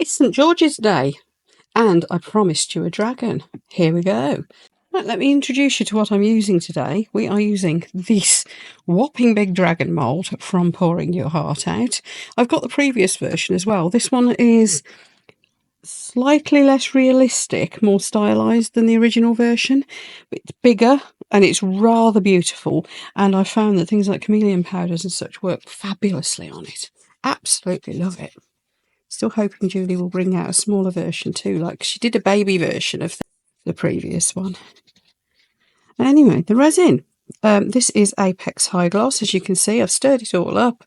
It's St. George's Day, and I promised you a dragon. Here we go. Right, let me introduce you to what I'm using today. We are using this whopping big dragon mould from Pouring Your Heart Out. I've got the previous version as well. This one is slightly less realistic, more stylised than the original version. It's bigger and it's rather beautiful, and I found that things like chameleon powders and such work fabulously on it. Absolutely love it. Still hoping Julie will bring out a smaller version too, like she did a baby version of the previous one. Anyway, the resin. This is Apex High Gloss. As you can see, I've stirred it all up.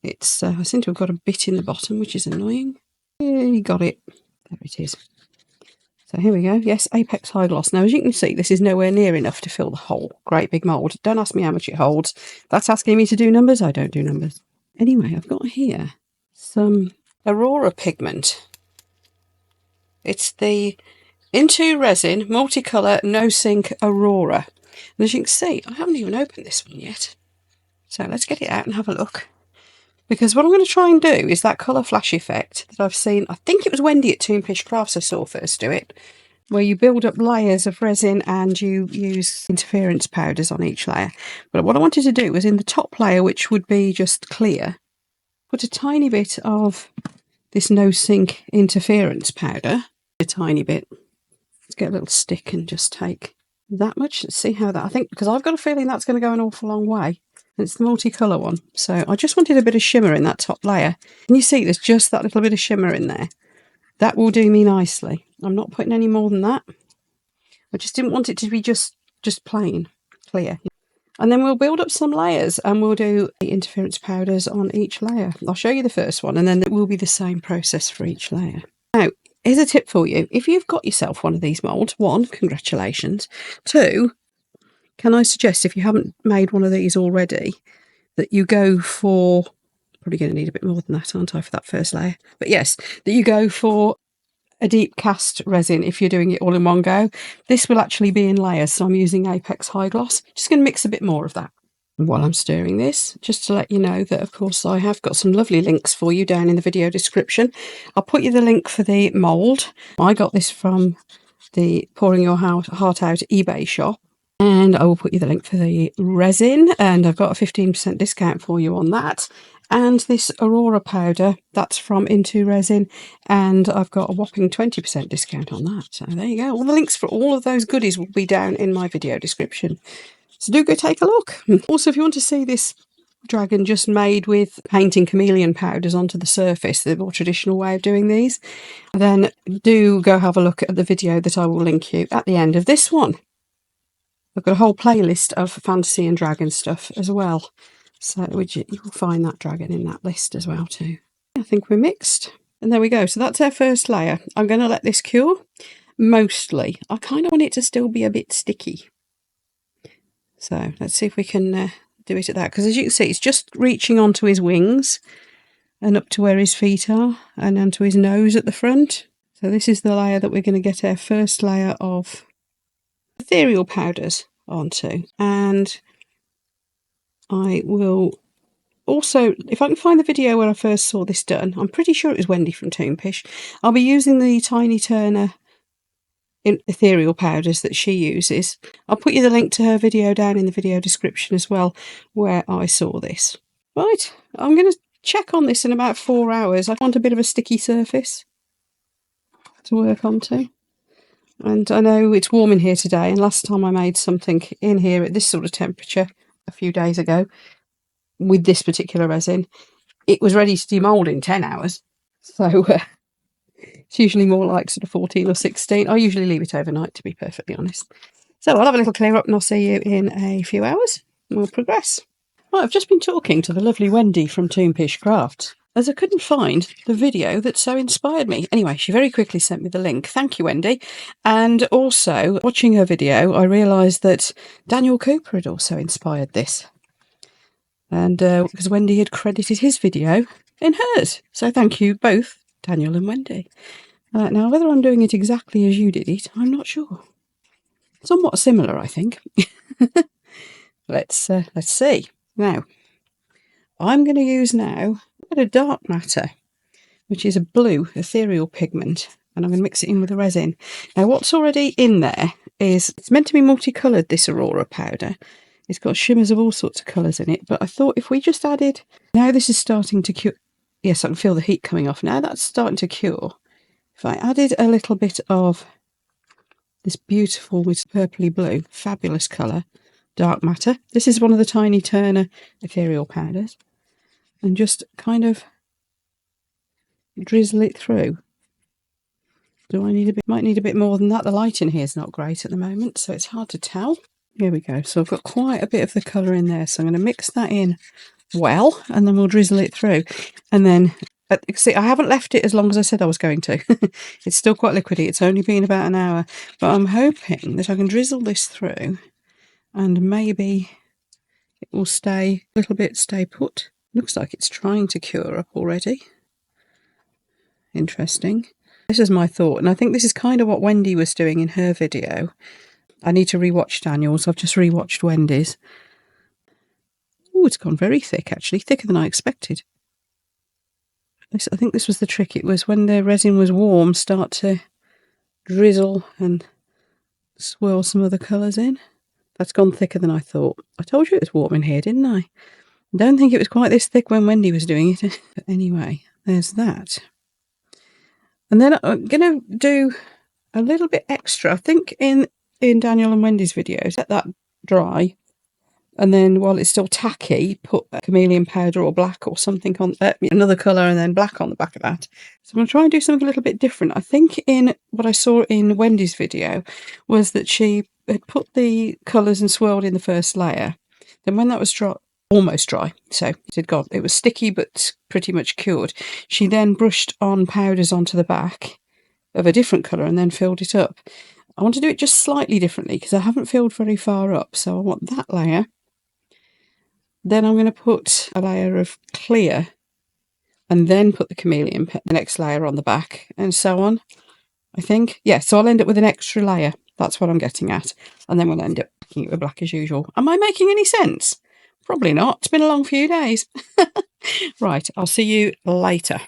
It's I seem to have got a bit in the bottom, which is annoying. Yeah, you got it. There it is. So here we go. Yes, Apex High Gloss. Now, as you can see, this is nowhere near enough to fill the whole great big mould. Don't ask me how much it holds. That's asking me to do numbers. I don't do numbers. Anyway, I've got here some Aurora pigment. It's the Into Resin Multicolour No Sink Aurora. And as you can see, I haven't even opened this one yet. So let's get it out and have a look. Because what I'm going to try and do is that colour flash effect that I've seen. I think it was Wendy at Toonpish Crafts I saw first do it, where you build up layers of resin and you use interference powders on each layer. But what I wanted to do was in the top layer, which would be just clear, put a tiny bit of this no sink interference powder, a tiny bit. Let's get a little stick and just take that much. Let's see how that, I think, because I've got a feeling that's going to go an awful long way. It's the multicolour one. So I just wanted a bit of shimmer in that top layer. Can you see there's just that little bit of shimmer in there? That will do me nicely. I'm not putting any more than that. I just didn't want it to be just plain clear. And then we'll build up some layers and we'll do the interference powders on each layer. I'll show you the first one and then it will be the same process for each layer. Now, here's a tip for you. If you've got yourself one of these moulds, one, congratulations. Two, can I suggest if you haven't made one of these already, that you go for, probably going to need a bit more than that, aren't I, for that first layer? But yes, that you go for a deep cast resin if you're doing it all in one go. This will actually be in layers, so I'm using Apex High Gloss. Just going to mix a bit more of that. And while I'm stirring this, just to let you know that, of course, I have got some lovely links for you down in the video description. I'll put you the link for the mould. I got this from the Pouring Your Heart Out eBay shop. And I will put you the link for the resin, and I've got a 15% discount for you on that. And this Aurora powder, that's from Into Resin, and I've got a whopping 20% discount on that. So there you go. All the links for all of those goodies will be down in my video description. So do go take a look. Also, if you want to see this dragon just made with painting chameleon powders onto the surface, the more traditional way of doing these, then do go have a look at the video that I will link you at the end of this one. I've got a whole playlist of fantasy and dragon stuff as well. So you will find that dragon in that list as well too. I think we're mixed. And there we go. So that's our first layer. I'm going to let this cure. Mostly. I kind of want it to still be a bit sticky. So let's see if we can do it at that. Because as you can see, it's just reaching onto his wings and up to where his feet are and onto his nose at the front. So this is the layer that we're going to get our first layer of ethereal powders onto. And I will also, if I can find the video where I first saw this done, I'm pretty sure it was Wendy from Toonpish. I'll be using the Tiny Turner Ethereal Powders that she uses. I'll put you the link to her video down in the video description as well, where I saw this. Right, I'm going to check on this in about 4 hours. I want a bit of a sticky surface to work onto. And I know it's warm in here today, and last time I made something in here at this sort of temperature a few days ago with this particular resin, it was ready to demould in 10 hours. So it's usually more like sort of 14 or 16. I usually leave it overnight, to be perfectly honest. So I'll have a little clear up and I'll see you in a few hours and we'll progress. Well, I've just been talking to the lovely Wendy from Toonpish Crafts, as I couldn't find the video that so inspired me. Anyway, she very quickly sent me the link. Thank you, Wendy. And also, watching her video, I realised that Daniel Cooper had also inspired this. And because Wendy had credited his video in hers. So thank you both, Daniel and Wendy. Now, whether I'm doing it exactly as you did it, I'm not sure. Somewhat similar, I think. Let's see. Now, I'm going to use now a bit of dark matter. which is a blue ethereal pigment, and I'm going to mix it in with the resin. Now what's already in there is, it's meant to be multicoloured, this Aurora powder. It's got shimmers of all sorts of colours in it, but I thought if we just added, now this is starting to cure, yes I can feel the heat coming off, now that's starting to cure. If I added a little bit of this beautiful, with purpley blue, fabulous colour, dark matter, this is one of the Tiny Turner Ethereal Powders, and just kind of drizzle it through. Do I need a bit? Might need a bit more than that. The light in here is not great at the moment, so it's hard to tell. Here we go. So I've got quite a bit of the colour in there, so I'm going to mix that in well, and then we'll drizzle it through. And then, see, I haven't left it as long as I said I was going to. It's still quite liquidy. It's only been about an hour, but I'm hoping that I can drizzle this through, and maybe it will stay a little bit, stay put. Looks like it's trying to cure up already. Interesting. This is my thought, and I think this is kind of what Wendy was doing in her video. I need to rewatch Daniel's. I've just rewatched Wendy's. Oh, it's gone very thick, actually, thicker than I expected. I think this was the trick. It was when the resin was warm, start to drizzle and swirl some of the colours in. That's gone thicker than I thought. I told you it was warm in here, didn't I? I don't think it was quite this thick when Wendy was doing it. But anyway, there's that. And then I'm going to do a little bit extra. I think in Daniel and Wendy's videos, let that dry. And then while it's still tacky, put chameleon powder or black or something on another colour, and then black on the back of that. So I'm going to try and do something a little bit different. I think in what I saw in Wendy's video was that she had put the colours and swirled in the first layer. Then when that was dry, almost dry, so it was sticky but pretty much cured, she then brushed on powders onto the back of a different colour and then filled it up. I want to do it just slightly differently because I haven't filled very far up, so I want that layer. Then I'm going to put a layer of clear and then put the chameleon, the next layer on the back, and so on, I think. Yeah, so I'll end up with an extra layer. That's what I'm getting at. And then we'll end up making it with black as usual. Am I making any sense? Probably not. It's been a long few days. Right, I'll see you later.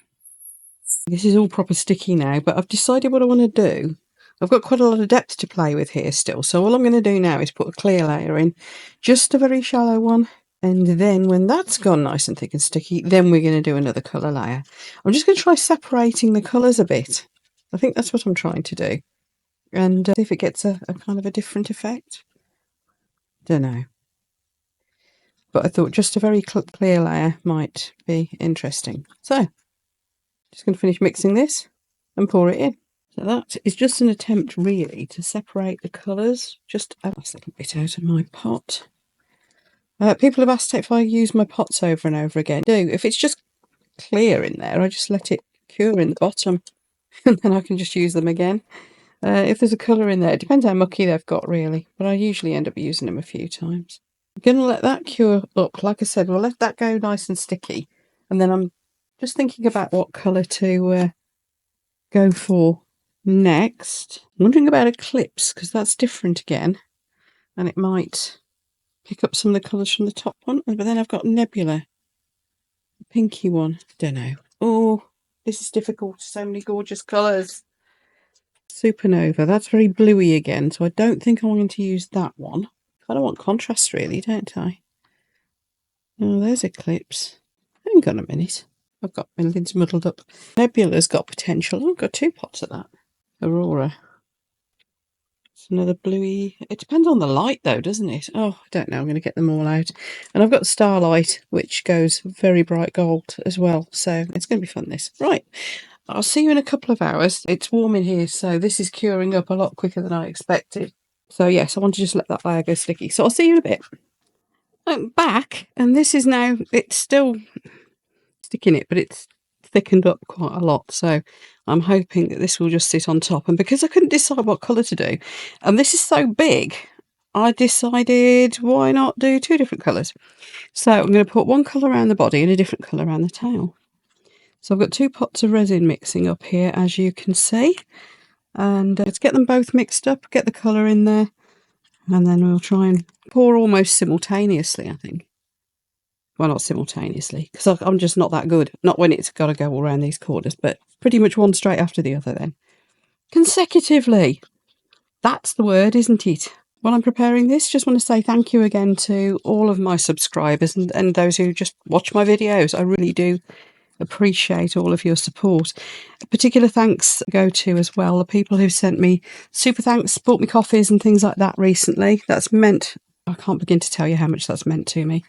This is all proper sticky now, but I've decided what I want to do. I've got quite a lot of depth to play with here still, so all I'm going to do now is put a clear layer in, just a very shallow one, and then when that's gone nice and thick and sticky, then we're going to do another colour layer. I'm just going to try separating the colours a bit. I think that's what I'm trying to do, and see if it gets a kind of a different effect. Don't know. But I thought just a very clear layer might be interesting. So, just going to finish mixing this and pour it in. So that is just an attempt really to separate the colours. Just a last little bit out of my pot. People have asked if I use my pots over and over again. If it's just clear in there, I just let it cure in the bottom and then I can just use them again. If there's a colour in there, it depends how mucky they've got really, but I usually end up using them a few times. I'm going to let that cure up. Like I said, we'll let that go nice and sticky, and then I'm just thinking about what colour to go for next. I'm wondering about Eclipse, because that's different again, and it might pick up some of the colours from the top one. But then I've got Nebula, the pinky one. Don't know. Oh, this is difficult. So many gorgeous colours. Supernova, that's very bluey again, so I don't think I'm going to use that one. I don't want contrast really, don't I? Oh, there's Eclipse. Hang on a minute. I've got my lids muddled up. Nebula's got potential. Oh, I've got two pots of that. Aurora. It's another bluey. It depends on the light though, doesn't it? Oh, I don't know. I'm going to get them all out. And I've got Starlight, which goes very bright gold as well. So it's going to be fun, this. Right. I'll see you in a couple of hours. It's warm in here, so this is curing up a lot quicker than I expected. So yes, I want to just let that layer go sticky. So I'll see you in a bit. I'm back, and this is now, it's still sticking it, but it's thickened up quite a lot. So I'm hoping that this will just sit on top. And because I couldn't decide what colour to do, and this is so big, I decided why not do two different colours. So I'm going to put one colour around the body and a different colour around the tail. So I've got two pots of resin mixing up here, as you can see. And let's get them both mixed up, get the colour in there, and then we'll try and pour almost simultaneously, I think. Well, not simultaneously, because I'm just not that good. Not when it's got to go all around these corners, but pretty much one straight after the other then. Consecutively. That's the word, isn't it? While I'm preparing this, just want to say thank you again to all of my subscribers and those who just watch my videos. I really do appreciate all of your support. A particular thanks go to as well the people who sent me super thanks, bought me coffees and things like that recently. That's meant, I can't begin to tell you how much that's meant to me.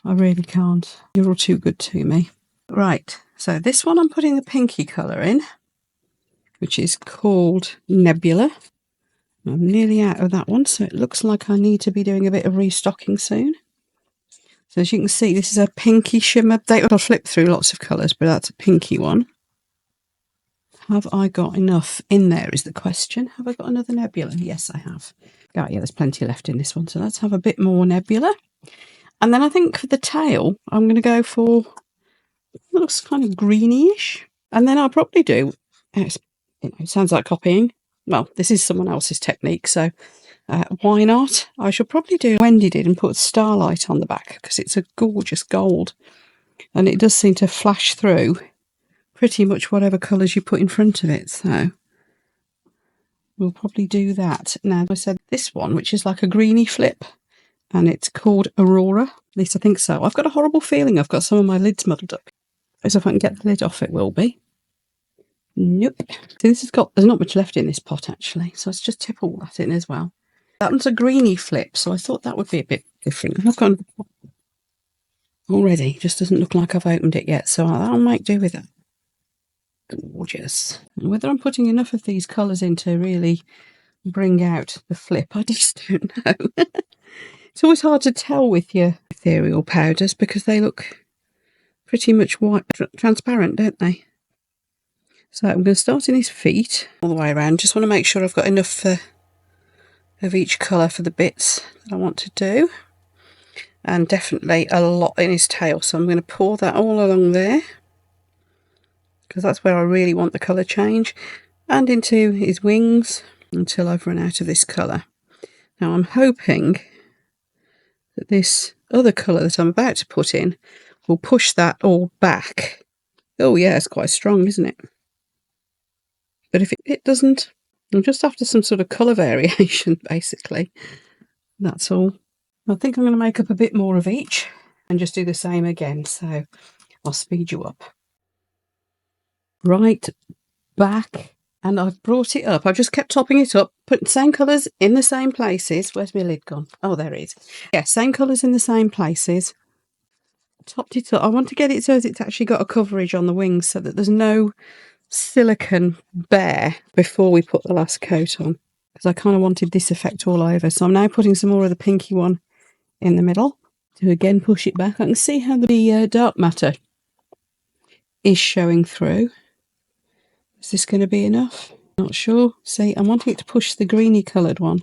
I really can't. You're all too good to me. Right, so this one I'm putting the pinky colour in, which is called Nebula. I'm nearly out of that one, so it looks like I need to be doing a bit of restocking soon. So as you can see, this is a pinky shimmer. I'll flip through lots of colours, but that's a pinky one. Have I got enough in there is the question. Have I got another nebula? Yes, I have. Oh, yeah, there's plenty left in this one. So let's have a bit more nebula. And then I think for the tail, I'm going to go for, it looks kind of greeny-ish. And then I'll probably do, it sounds like copying. Well, this is someone else's technique, so why not? I should probably do Wendy did and put starlight on the back because it's a gorgeous gold. And it does seem to flash through pretty much whatever colours you put in front of it. So we'll probably do that. Now, I said this one, which is like a greeny flip, and it's called Aurora. At least I think so. I've got a horrible feeling I've got some of my lids muddled up. So if I can get the lid off, it will be. Nope. See, this has got, there's not much left in this pot actually, so let's just tip all that in as well. That one's a greeny flip, so I thought that would be a bit different. I've gone already, just doesn't look like I've opened it yet, so I'll make do with that. Gorgeous. Whether I'm putting enough of these colours in to really bring out the flip, I just don't know. It's always hard to tell with your ethereal powders because they look pretty much white, transparent, don't they? So I'm going to start in his feet all the way around. Just want to make sure I've got enough of each colour for the bits that I want to do. And definitely a lot in his tail. So I'm going to pour that all along there, because that's where I really want the colour change. And into his wings until I've run out of this colour. Now I'm hoping that this other colour that I'm about to put in will push that all back. Oh yeah, it's quite strong, isn't it? But if it doesn't, I'm just after some sort of colour variation, basically. That's all. I think I'm going to make up a bit more of each and just do the same again. So I'll speed you up. Right back. And I've brought it up. I've just kept topping it up, putting the same colours in the same places. Where's my lid gone? Oh, there it is. Yeah, same colours in the same places. Topped it up. I want to get it so that it's actually got a coverage on the wings so that there's no silicone bare before we put the last coat on. Because I kind of wanted this effect all over. So I'm now putting some more of the pinky one in the middle to again push it back. I can see how the dark matter is showing through. Is this going to be enough? Not sure. See, I'm wanting it to push the greeny coloured one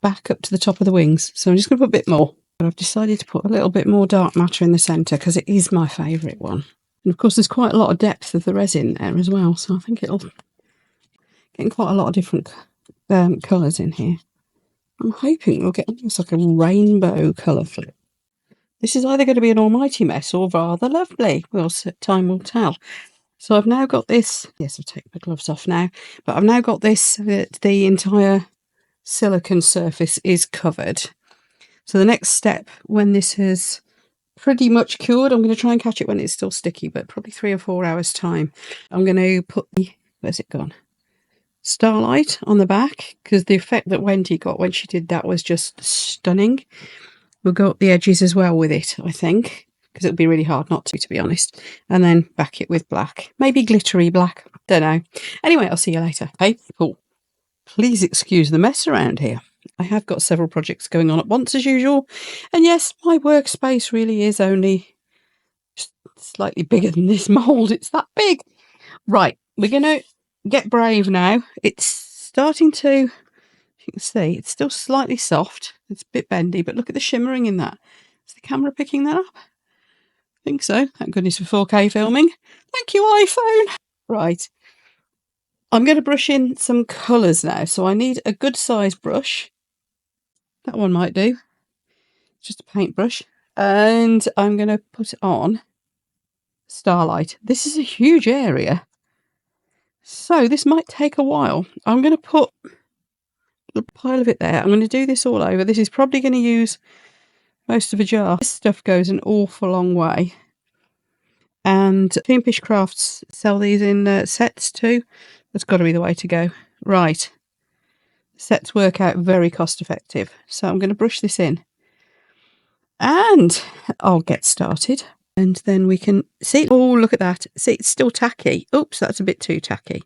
back up to the top of the wings. So I'm just going to put a bit more. But I've decided to put a little bit more dark matter in the centre because it is my favourite one. And of course there's quite a lot of depth of the resin there as well. So I think it'll get quite a lot of different colours in here. I'm hoping we'll get almost like a rainbow colour flip. This is either going to be an almighty mess or rather lovely. Well, time will tell. So I've now got this, yes, I'll take my gloves off now, but I've now got this so that the entire silicone surface is covered. So the next step, when this has pretty much cured, I'm going to try and catch it when it's still sticky, but probably 3 or 4 hours time. I'm going to put the, where's it gone? Starlight on the back, because the effect that Wendy got when she did that was just stunning. We'll go up the edges as well with it, I think, because it'll be really hard not to be honest. And then back it with black. Maybe glittery black. Don't know. Anyway, I'll see you later. Hey, people, please excuse the mess around here. I have got several projects going on at once as usual. And yes, my workspace really is only just slightly bigger than this mould. It's that big. Right, we're going to get brave now. It's starting to... You can see it's still slightly soft. It's a bit bendy, but look at the shimmering in that. Is the camera picking that up? I think so. Thank goodness for 4K filming. Thank you, iPhone. Right. I'm going to brush in some colours now. So I need a good size brush. That one might do. Just a paintbrush. And I'm going to put on Starlight. This is a huge area, so this might take a while. I'm going to put a pile of it there. I'm going to do this all over. This is probably going to use most of a jar. This stuff goes an awful long way. And Toonpish Crafts sell these in sets too. That's got to be the way to go. Right. Sets work out very cost effective. So I'm going to brush this in. And I'll get started. And then we can see. Oh, look at that. See, it's still tacky. Oops, that's a bit too tacky.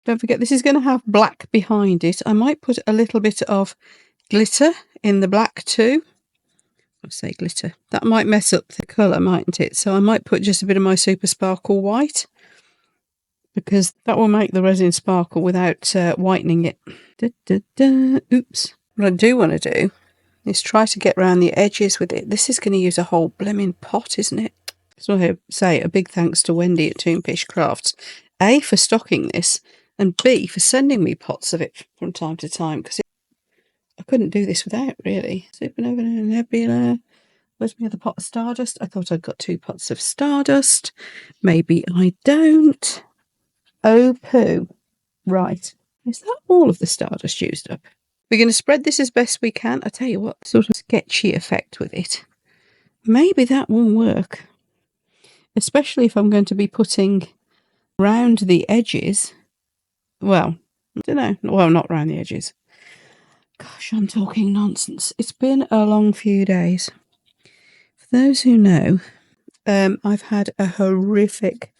Don't forget, this is going to have black behind it. I might put a little bit of glitter in the black too. I say glitter. That might mess up the colour, mightn't it? So I might put just a bit of my Super Sparkle white, because that will make the resin sparkle without whitening it. Oops. What I do want to do is try to get around the edges with it. This is going to use a whole blimmin' pot, isn't it? So I say a big thanks to Wendy at Toonpish Crafts, A, for stocking this, and B, for sending me pots of it from time to time, because I couldn't do this without, really. Supernova and Nebula. Where's my other pot of stardust? I thought I'd got 2 pots of stardust. Maybe I don't. Oh, poo. Right. Is that all of the stardust used up? We're going to spread this as best we can. I tell you what, sort of sketchy effect with it. Maybe that will work. Especially if I'm going to be putting round the edges. Well, I don't know. Well, not round the edges. Gosh, I'm talking nonsense. It's been a long few days. For those who know, I've had a horrific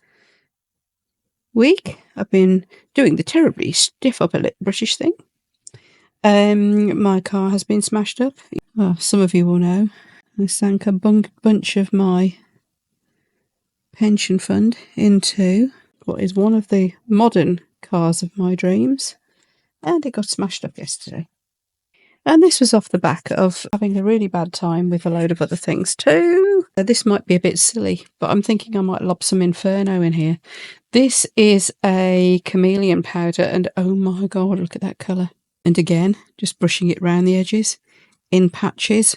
week. I've been doing the terribly stiff upper lip British thing. My car has been smashed up. Well, some of you will know. I sank a bunch of my pension fund into what is one of the modern cars of my dreams, and it got smashed up yesterday. And this was off the back of having a really bad time with a load of other things too. This might be a bit silly, but I'm thinking I might lob some Inferno in here. This is a chameleon powder, and oh my god, look at that colour. And again, just brushing it around the edges, in patches,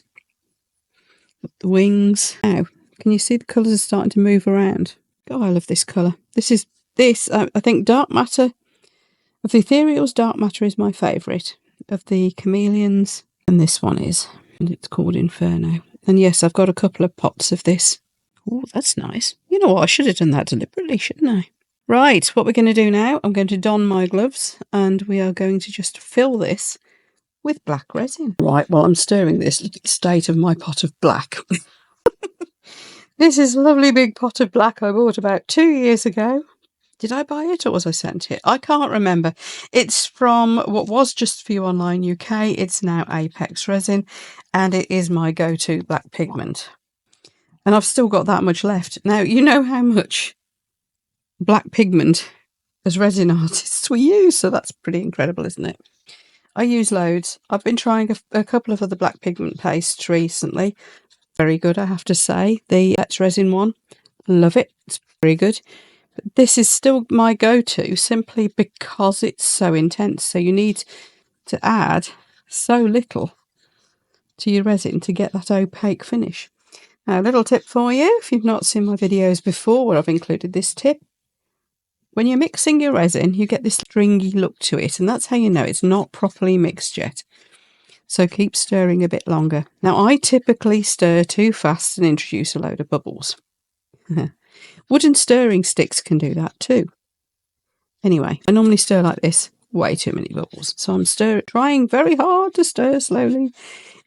up the wings. Now, can you see the colours are starting to move around? God, I love this colour. I think Dark Matter, of the Ethereals, Dark Matter is my favourite. Of the chameleons, and this one is, and it's called Inferno. And yes, I've got a couple of pots of this. Oh, that's nice. You know what, I should have done that deliberately, shouldn't I? Right, what we're going to do now, I'm going to don my gloves, and we are going to just fill this with black resin. Right, well, I'm stirring this state of my pot of black. This is a lovely big pot of black I bought about 2 years ago. Did I buy it or was I sent it? I can't remember. It's from what was Just For You Online UK. It's now Apex Resin, and it is my go-to black pigment. And I've still got that much left. Now, you know how much black pigment as resin artists we use, so that's pretty incredible, isn't it? I use loads. I've been trying a couple of other black pigment pastes recently. Very good, I have to say. The X Resin one, love it. It's very good. This is still my go-to simply because it's so intense. So you need to add so little to your resin to get that opaque finish. Now, a little tip for you, if you've not seen my videos before where I've included this tip. When you're mixing your resin, you get this stringy look to it, and that's how you know it's not properly mixed yet. So keep stirring a bit longer. Now, I typically stir too fast and introduce a load of bubbles. Wooden stirring sticks can do that too. Anyway, I normally stir like this. way too many bubbles. So I'm trying very hard to stir slowly.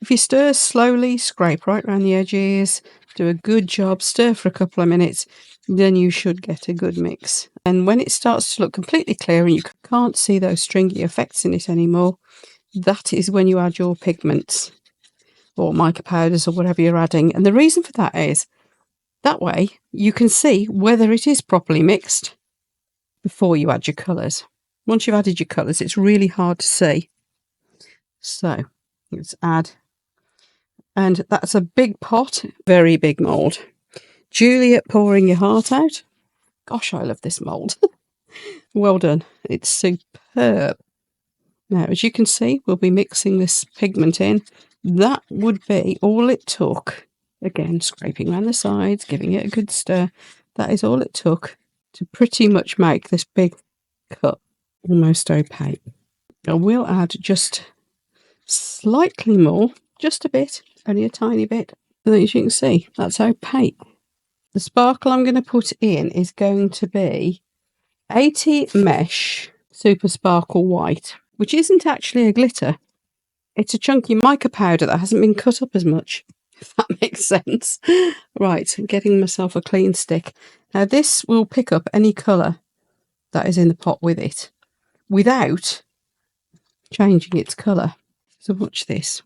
If you stir slowly, scrape right around the edges, do a good job, stir for a couple of minutes, then you should get a good mix. And when it starts to look completely clear and you can't see those stringy effects in it anymore, that is when you add your pigments or mica powders or whatever you're adding. And the reason for that is that way you can see whether it is properly mixed before you add your colours. Once you've added your colours, it's really hard to see. So let's add. And that's a big pot, very big mould. Juliet, pouring your heart out. Gosh, I love this mould. Well done. It's superb. Now, as you can see, we'll be mixing this pigment in. That would be all it took. Again, scraping around the sides, giving it a good stir. That is all it took to pretty much make this big cut almost opaque. I will add just slightly more, just a bit, only a tiny bit. And as you can see, that's opaque. The sparkle I'm going to put in is going to be 80 Mesh Super Sparkle White, which isn't actually a glitter. It's a chunky mica powder that hasn't been cut up as much, if that makes sense. Right, I'm getting myself a clean stick. Now this will pick up any colour that is in the pot with it, without changing its colour. So watch this.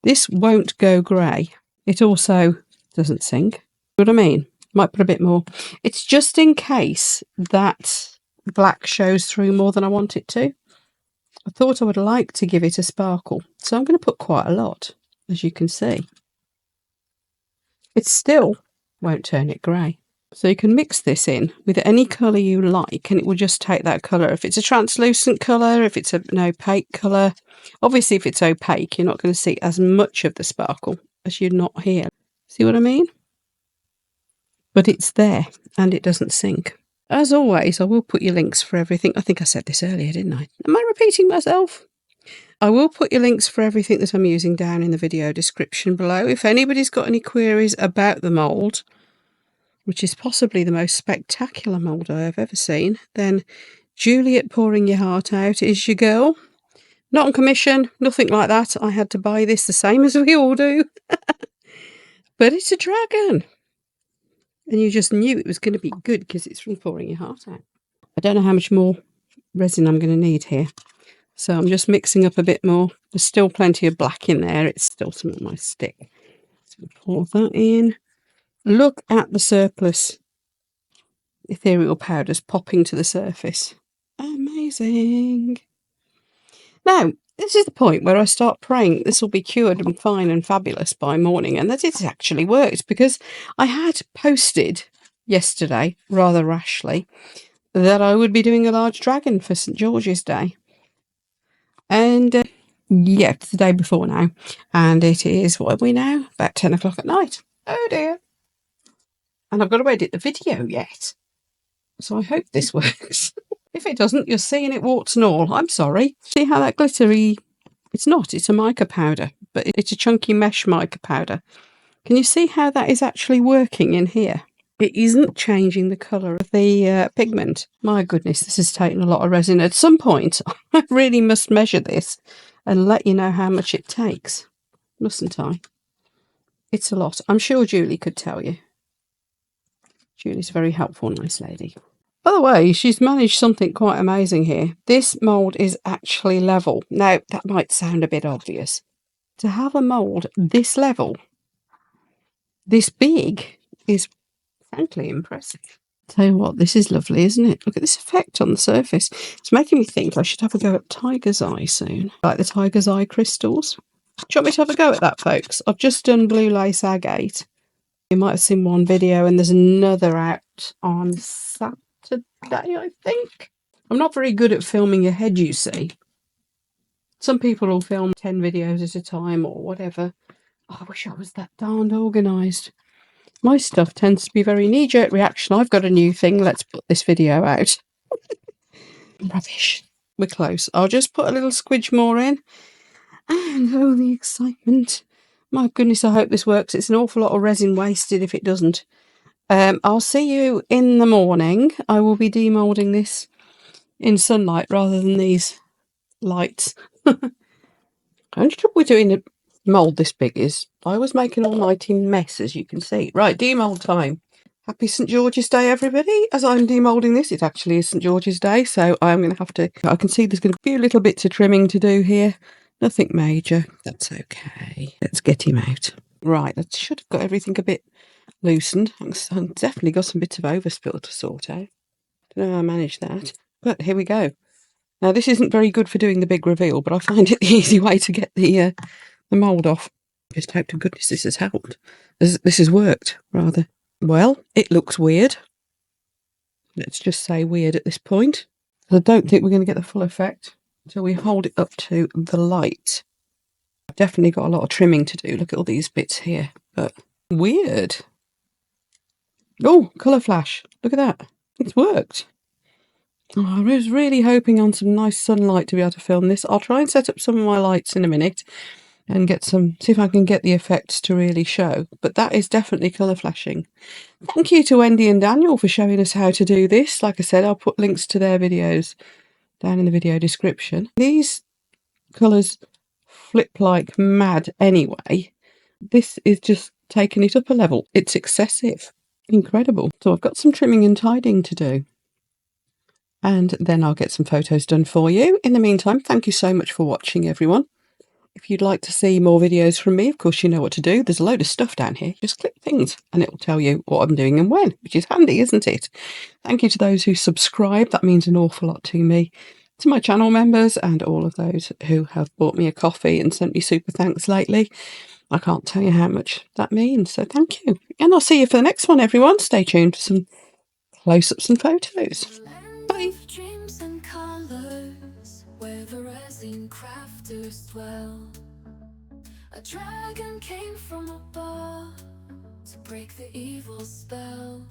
This won't go grey. It also doesn't sink. You know what I mean? Might put a bit more. It's just in case that black shows through more than I want it to. I thought I would like to give it a sparkle, so I'm going to put quite a lot, as you can see. It still won't turn it grey. So you can mix this in with any colour you like, and it will just take that colour. If it's a translucent colour, if it's an opaque colour. Obviously, if it's opaque, you're not going to see as much of the sparkle as you're not here. See what I mean? But it's there, and it doesn't sink. As always, I will put your links for everything. I think I said this earlier, didn't I? Am I repeating myself? I will put your links for everything that I'm using down in the video description below. If anybody's got any queries about the mould, which is possibly the most spectacular mould I have ever seen, then Juliet, pouring your heart out is your girl. Not on commission, nothing like that. I had to buy this the same as we all do. But it's a dragon. And you just knew it was going to be good because it's from pouring your heart out. I don't know how much more resin I'm going to need here. So I'm just mixing up a bit more. There's still plenty of black in there. It's still some of my stick. So pour that in. Look at the surplus ethereal powders popping to the surface. Amazing. Now, this is the point where I start praying this will be cured and fine and fabulous by morning, and that it actually worked, because I had posted yesterday, rather rashly, that I would be doing a large dragon for St. George's Day. And yeah, it's the day before now, and it is, what are we now? About 10 o'clock at night. Oh dear. And I've got to edit the video yet. So I hope this works. If it doesn't, you're seeing it warts and all. I'm sorry. See how that glittery... It's not. It's a mica powder, but it's a chunky mesh mica powder. Can you see how that is actually working in here? It isn't changing the colour of the pigment. My goodness, this has taken a lot of resin. At some point, I really must measure this and let you know how much it takes. Mustn't I? It's a lot. I'm sure Julie could tell you. Julie's a very helpful, nice lady. By the way, she's managed something quite amazing here. This mould is actually level. Now, that might sound a bit obvious. To have a mould this level, this big, is frankly impressive. Tell you what, this is lovely, isn't it? Look at this effect on the surface. It's making me think I should have a go at Tiger's Eye soon. Like the Tiger's Eye crystals. Do you want me to have a go at that, folks? I've just done Blue Lace Agate. You might have seen one video, and there's another out on Saturday, I think. I'm not very good at filming ahead, you see. Some people will film 10 videos at a time or whatever. Oh, I wish I was that darned organised. My stuff tends to be very knee-jerk reaction. I've got a new thing. Let's put this video out. Rubbish. We're close. I'll just put a little squidge more in. And oh, the excitement. My goodness, I hope this works. It's an awful lot of resin wasted if it doesn't. I'll see you in the morning. I will be demoulding this in sunlight rather than these lights. The only trouble with doing a mould this big is I was making all night in mess, as you can see. Right, demould time. Happy St George's Day, everybody. As I'm demoulding this, it actually is St George's Day, so I'm going to have to... I can see there's going to be a little bits of trimming to do here. Nothing major. That's okay. Let's get him out. Right, that should have got everything a bit loosened. I've definitely got some bits of overspill to sort out. Don't know how I managed that, but here we go. Now, this isn't very good for doing the big reveal, but I find it the easy way to get the mould off. Just hope to goodness this has helped. This has worked, rather. Well, it looks weird. Let's just say weird at this point. I don't think we're going to get the full effect until we hold it up to the light. I've definitely got a lot of trimming to do. Look at all these bits here, but weird. Oh, colour flash. Look at that. It's worked. Oh, I was really hoping on some nice sunlight to be able to film this. I'll try and set up some of my lights in a minute and get some, see if I can get the effects to really show. But that is definitely colour flashing. Thank you to Wendy and Daniel for showing us how to do this. Like I said, I'll put links to their videos down in the video description. These colours flip like mad anyway. This is just taking it up a level. It's excessive. Incredible. So I've got some trimming and tidying to do. And then I'll get some photos done for you. In the meantime, thank you so much for watching, everyone. If you'd like to see more videos from me, of course, you know what to do. There's a load of stuff down here. Just click things and it will tell you what I'm doing and when, which is handy, isn't it? Thank you to those who subscribe. That means an awful lot to me. To my channel members and all of those who have bought me a coffee and sent me super thanks lately. I can't tell you how much that means. So thank you. And I'll see you for the next one, everyone. Stay tuned for some close-ups and photos. Bye. Dreams and colors, where the resin crafters dwell. A dragon came from above to break the evil spell.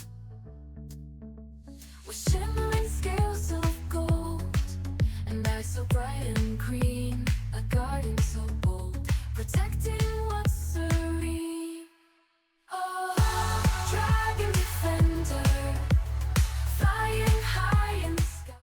With shimmering scales of gold and eyes so bright and